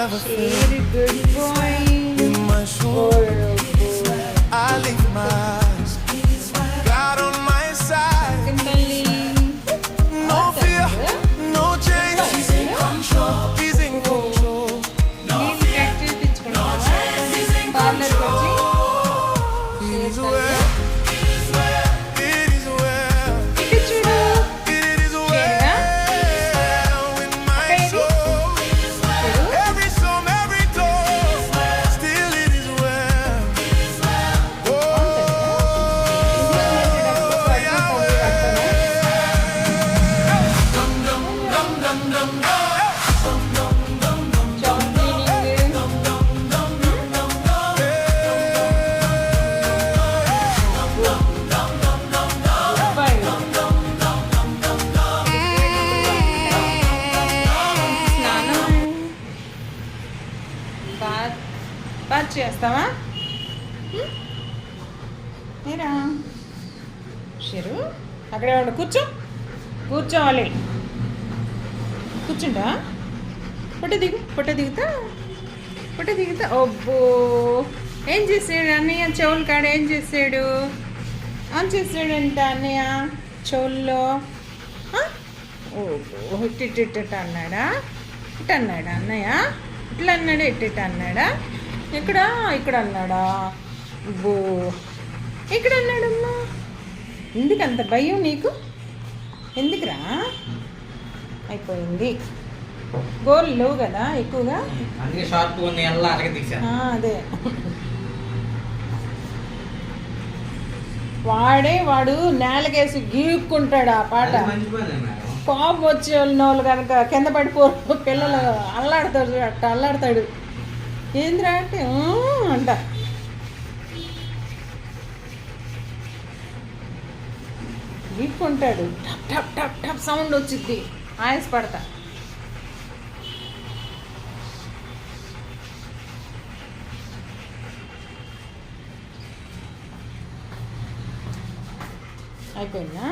have a feeling Very good boy. in my shoes. I lift my eyes, God on my side. Kimberly. No fear, no change. He's in control. He's in control. నేను practice తెచ్చుకున్నాను పార్లర్కి వచ్చి It is well. It is well. ఇక్కడ చూడు It is well with my soul. Every storm, every door, still it is well. Oh, bath చేస్తావా మీరా షిరు అక్కడే ఉండు కూర్చోవాలి కూర్చుంటా పొట్ట దిగుతా అబ్బో ఏం చేసాడు అన్నయ్య చెవులు కాడ ఏం చేసాడు ఆన్ చేసాడంట అన్నయ్య చెవుల్లో ఓహో ఇట్ట అన్నాడా ఇట్ట అన్నాడా అన్నయ్య ఇట్లా అన్నాడా ఇట్ట అన్నాడా ఇక్కడ అన్నాడా బో ఇక్కడ అన్నాడమ్మా ఎందుకు అంత భయం నీకు ఎందుకురా అయిపోయింది గోల్ లేవు కదా ఎక్కువగా అందుకే షార్ట్ అలాగే తీసాను అదే వాడు నేలకేసి గీక్కుంటాడు ఆ పాట కోపం వచ్చే వాళ్ళు కనుక కింద పడిపోరు పిల్లలు అల్లాడతాడు అట్ట అల్లాడతాడు ఏంద్రా అంటే అంట గీక్కుంటాడు టప్ టప్ టప్ టప్ సౌండ్ వచ్చింది ఆయాస పడతా అయిపోయిందా